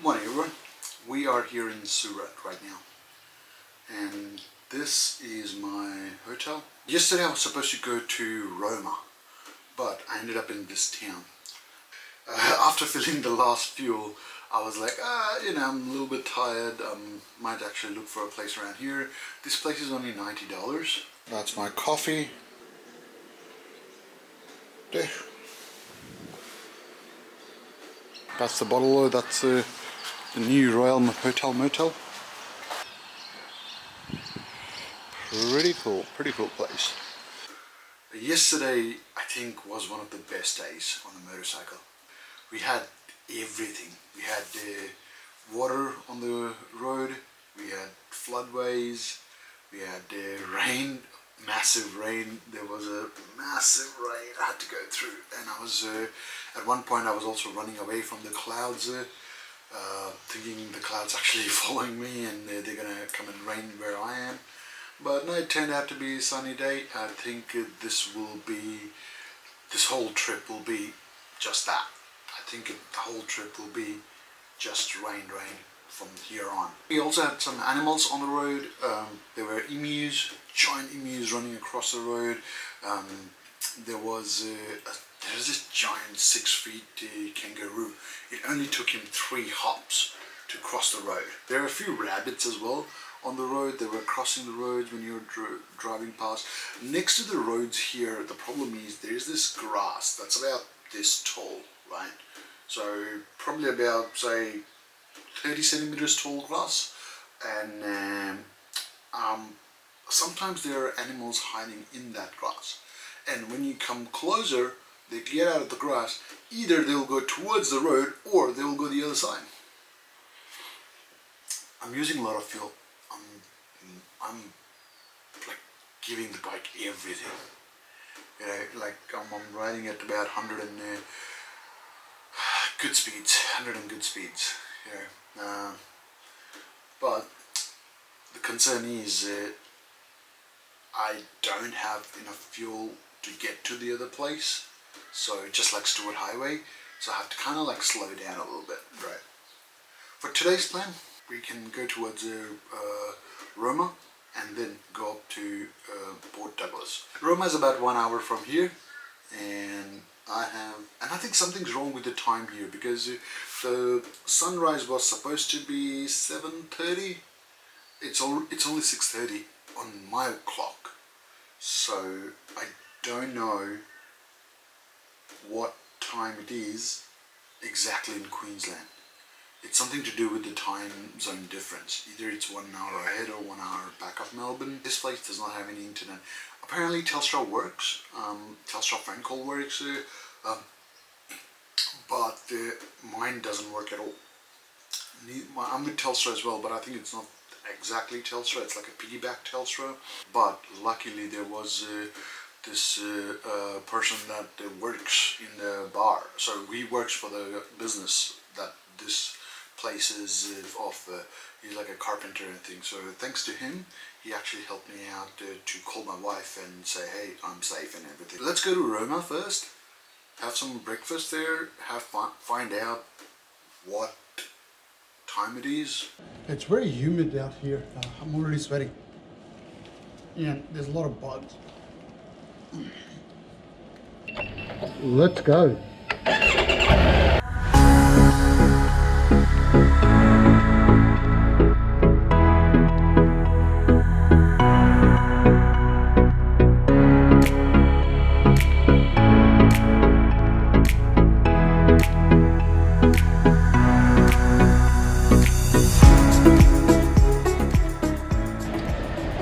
Morning everyone, we are here in Surat right now and this is my hotel. Yesterday I was supposed to go to Roma, but I ended up in this town. After filling the last fuel, I was like, I'm a little bit tired, might actually look for a place around here. This place is only $90. That's my coffee. There. That's the bottle, that's the new Royal Hotel Motel. Pretty cool place. Yesterday I think was one of the best days on the motorcycle. We had everything. We had water on the road, we had floodways, we had rain, massive rain. There was a massive rain I had to go through, and I was at one point I was also running away from the clouds, thinking the clouds actually following me and they're gonna come and rain where I am. But no, it turned out to be a sunny day. I think this whole trip will be just that. I think the whole trip will be just rain from here on. We also had some animals on the road. There were emus, giant emus running across the road. There was this giant 6 feet kangaroo. It only took him 3 hops to cross the road. There were a few rabbits as well on the road. They were crossing the roads when you were driving past. Next to the roads here, the problem is there's this grass that's about this tall, right? So probably about, say, 30 centimeters tall grass, and sometimes there are animals hiding in that grass, and when you come closer they get out of the grass. Either they'll go towards the road or they'll go the other side. I'm using a lot of fuel. I'm like giving the bike everything, you know, like I'm riding at about 100 and good speeds, 100 and good speeds, you know. But the concern is I don't have enough fuel to get to the other place, so just like Stewart Highway, so I have to kind of like slow down a little bit, right? For today's plan, we can go towards Roma and then go up to Port Douglas. Roma is about 1 hour from here, and I think something's wrong with the time here, because the sunrise was supposed to be 7:30. It's only 6:30 on my clock, so I don't know what time it is exactly in Queensland. It's something to do with the time zone difference. Either it's 1 hour ahead or 1 hour back of Melbourne. This place does not have any internet. Apparently Telstra works, Telstra phone call works, but mine doesn't work at all. I'm with Telstra as well, but I think it's not exactly Telstra, it's like a piggyback Telstra. But luckily there was this person that works in the bar, so he works for the business that this place is of. He's like a carpenter and things, so thanks to him he actually helped me out to call my wife and say, hey, I'm safe and everything. Let's go to Roma first, have some breakfast there, find out what time it is. It's very humid out here. I'm already sweating, and there's a lot of bugs. Let's go.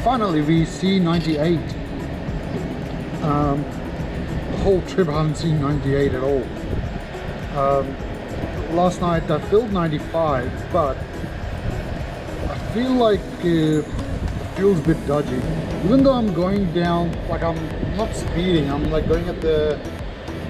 Finally, we see 98. The whole trip I haven't seen 98 at all. Last night I filled 95, but I feel like it feels a bit dodgy. Even though I'm going down, like I'm not speeding, I'm like going at the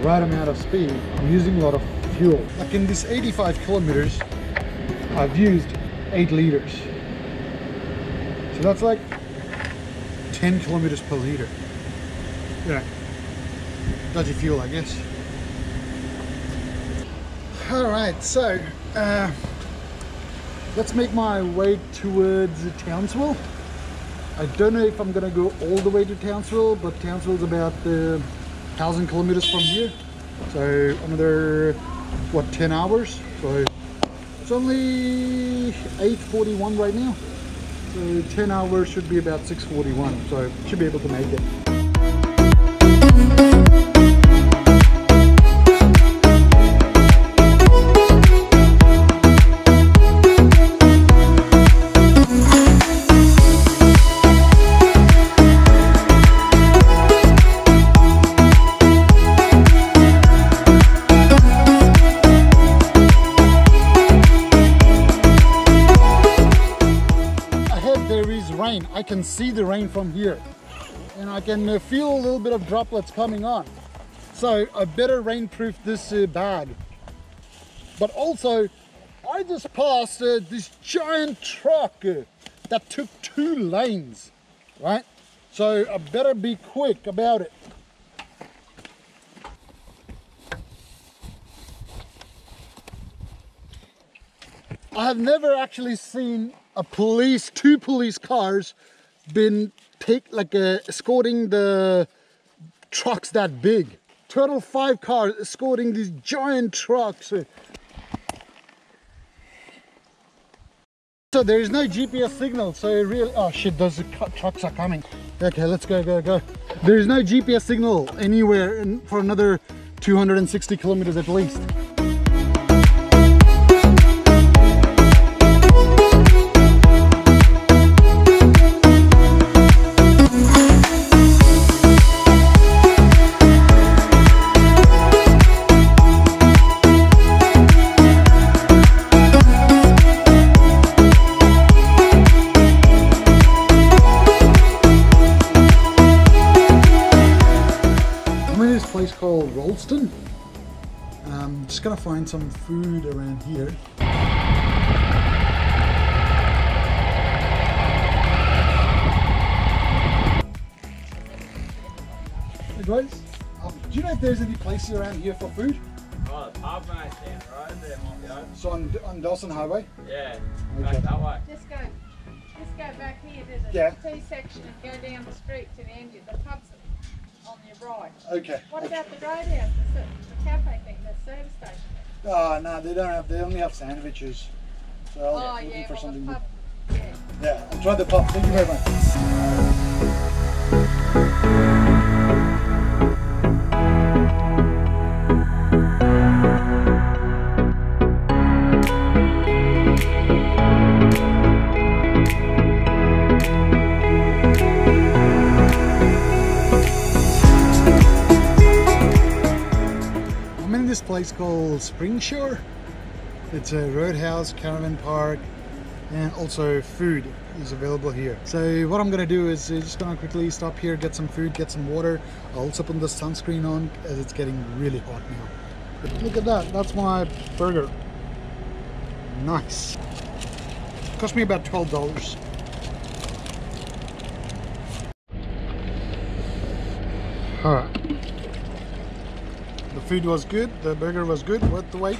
right amount of speed, I'm using a lot of fuel. Like in this 85 kilometers, I've used 8 liters. So that's like 10 kilometers per liter. Yeah, dodgy fuel, I guess. Alright, so let's make my way towards Townsville. I don't know if I'm gonna go all the way to Townsville, but Townsville's about 1,000 kilometers from here. So another, what, 10 hours? So it's only 8:41 right now. So 10 hours should be about 6:41. So should be able to make it. I can see the rain from here and I can feel a little bit of droplets coming on, so I better rainproof this bag. But also I just passed this giant truck that took 2 lanes, right? So I better be quick about it. I have never actually seen two police cars been escorting the trucks that big. Total 5 cars escorting these giant trucks. So there is no GPS signal, so really, oh shit, those trucks are coming. Okay, let's go. There is no GPS signal anywhere for another 260 kilometers at least. Place called Launceston. I'm just gonna find some food around here. Hey guys, do you know if there's any places around here for food? Oh, the pub, mate, down the road there might be open. So on Dawson Highway? Yeah, okay. back that way. Just go back here to the tea section and go down the street to the end of the pubs on your right. Okay. What about the roadhouse, the cafe thing, the service station? Oh no, they don't have. They only have sandwiches. So I'll be looking for something. The pub, yeah, I'll try the pub. Thank you very much. This place called Spring Shore. It's a roadhouse, caravan park, and also food is available here. So what I'm gonna do is just gonna quickly stop here, get some food, get some water. I'll also put the sunscreen on as it's getting really hot now. But look at that, that's my burger. Nice. Cost me about $12. Alright. The food was good, the burger was good, worth the wait,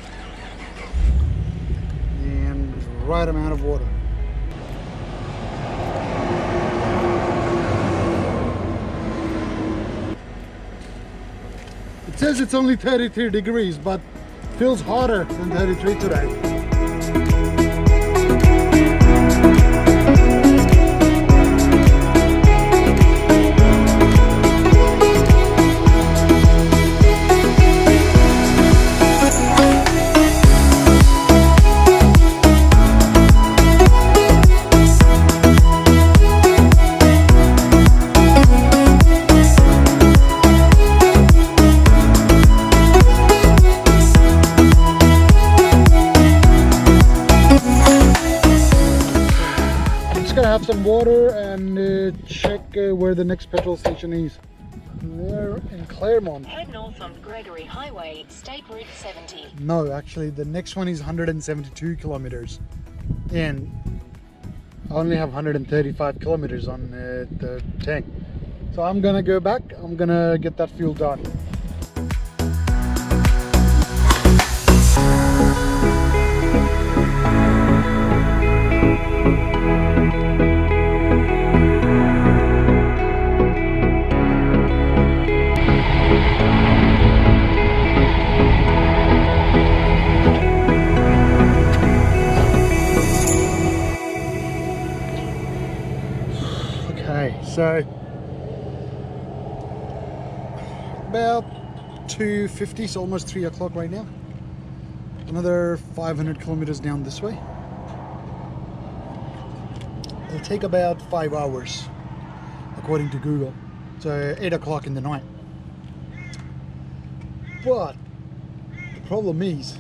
and right amount of water. It says it's only 33 degrees, but feels hotter than 33 today. Have some water and check where the next petrol station is. They're in Claremont. Head north on Gregory Highway, State Route 70. No, actually the next one is 172 kilometers and I only have 135 kilometers on the tank. So I'm gonna go back, I'm gonna get that fuel done. So about 2:50, so almost 3 o'clock right now. Another 500 kilometers down this way. It'll take about 5 hours according to Google, so 8 o'clock in the night. But the problem is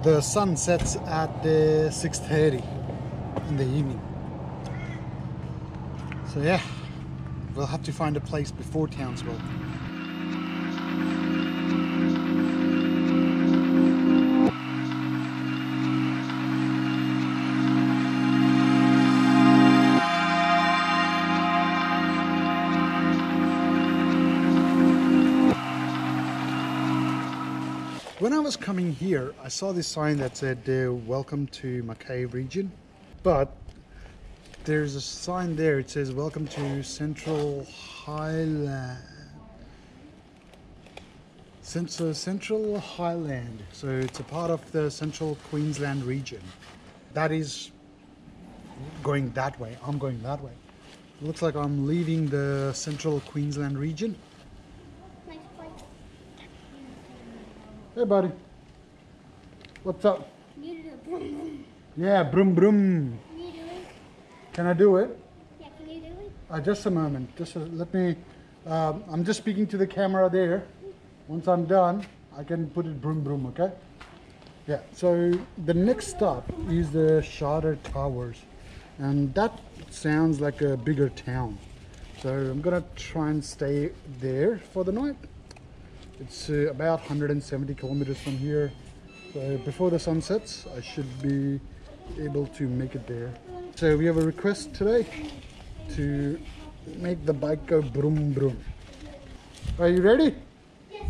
the sun sets at 6:30 in the evening. So yeah, we'll have to find a place before Townsville. When I was coming here, I saw this sign that said welcome to Mackay region, but there's a sign there, it says welcome to Central Highland. Central Highland, so it's a part of the Central Queensland region. That is going that way, I'm going that way. It looks like I'm leaving the Central Queensland region. Hey buddy, what's up? You do a broom broom. Yeah, broom broom. Can you do it? Can I do it? Yeah, can you do it? Just a moment, let me, I'm just speaking to the camera there. Once I'm done, I can put it broom broom, okay? Yeah, so the next stop is the Charter Towers, and that sounds like a bigger town. So I'm gonna try and stay there for the night. It's about 170 kilometers from here, so before the sun sets I should be able to make it there. So we have a request today to make the bike go broom broom. Are you ready? Yes.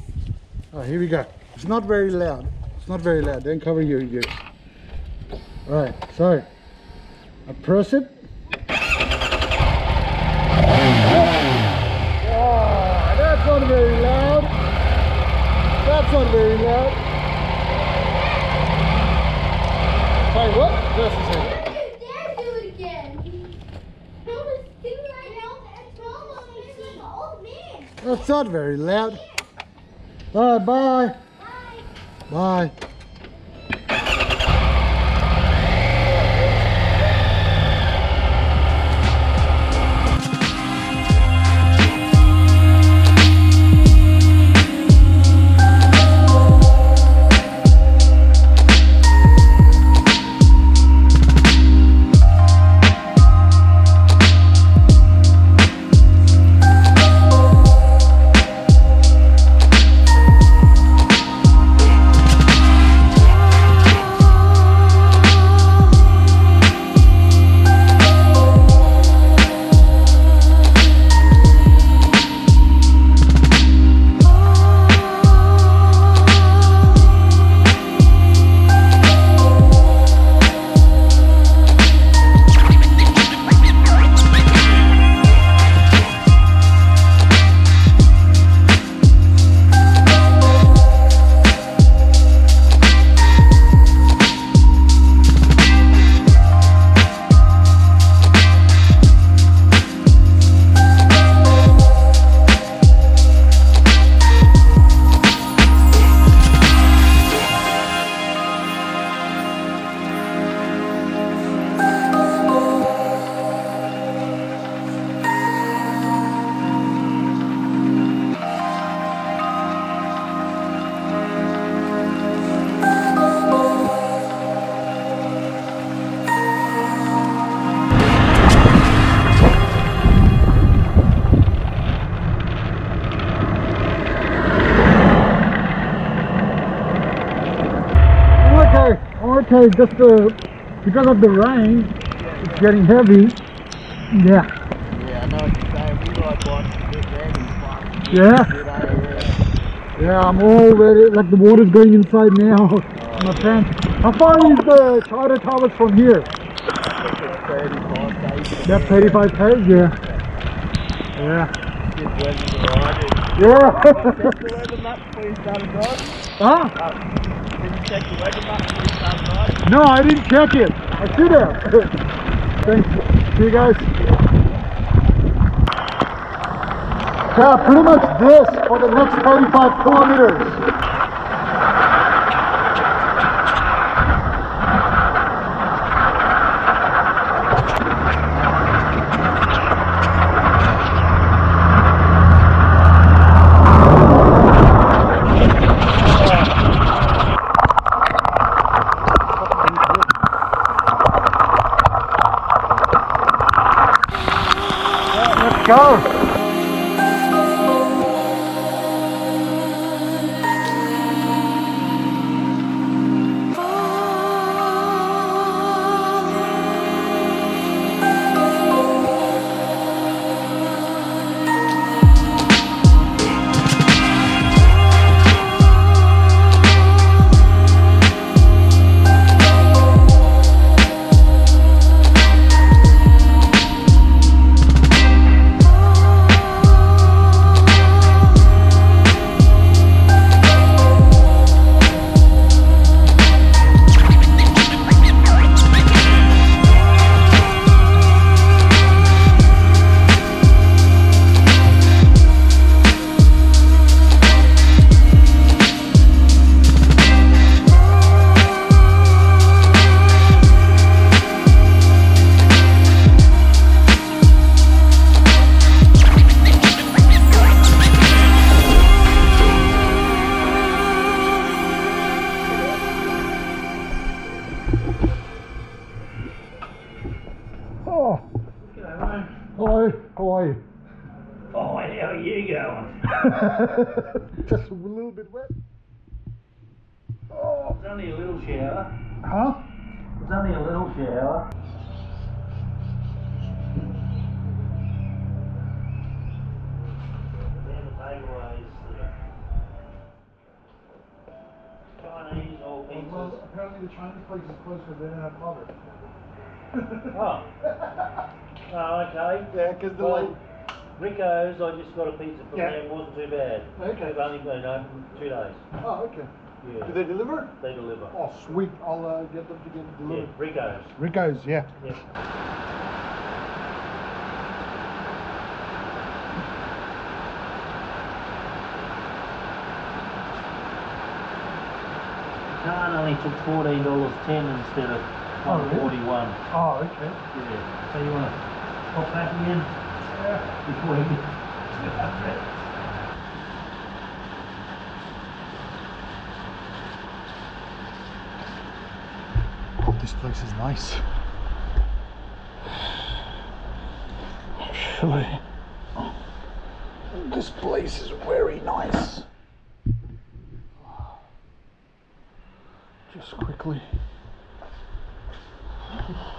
Oh, here we go. It's not very loud. It's not very loud. Don't cover your ears. Alright, so I press it. Oh, that's not very loud. That's not very loud. Sorry, what? Just a second. You dare do it again. I was thinking right now that Prologue makes me like an old man. That's not very loud. Alright, bye. Bye. Bye. Okay, just because of the rain, it's getting heavy. Yeah. Yeah, I know what you're saying. We like bikes a bit random. Yeah. Yeah, I'm all ready. Like the water's going inside now. My pants. How far is the Charter Towers from here? 35 days. That's 35 k's, yeah. Yeah. Get ready to ride it. Yeah. Check the weather map before you started riding. Huh? Did you check the weather map before you started riding? No, I didn't check it. I should have. Thanks. See you guys. Yeah, pretty much this for the next 35 kilometers. Let's go. Hello, how are you? Oh, how are you going? Just a little bit wet. Oh. It's only a little shower. Huh? It's only a little shower. Then the takeaways, Chinese or pizzas. Well, apparently the Chinese place is closed because they don't have cover. Oh. Oh, okay. Yeah, because the Well, Rico's, I just got a pizza from Yeah. there, it wasn't too bad. Okay. They've only been open 2 days. Oh, okay. Yeah. Do they deliver? They deliver. Oh, sweet. I'll get them to get Yeah, delivered. Rico's. Rico's, yeah. Yeah. Khan only took $14.10 instead of $1.41. Oh, okay. Yeah. So you want to pop back again? Yeah. Before you get Hope this place is nice. Actually, this place is very nice. Just quickly.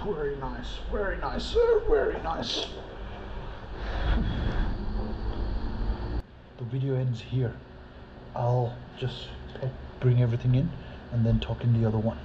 Very nice, very nice, very nice. The video ends here. I'll just bring everything in and then talk in the other one.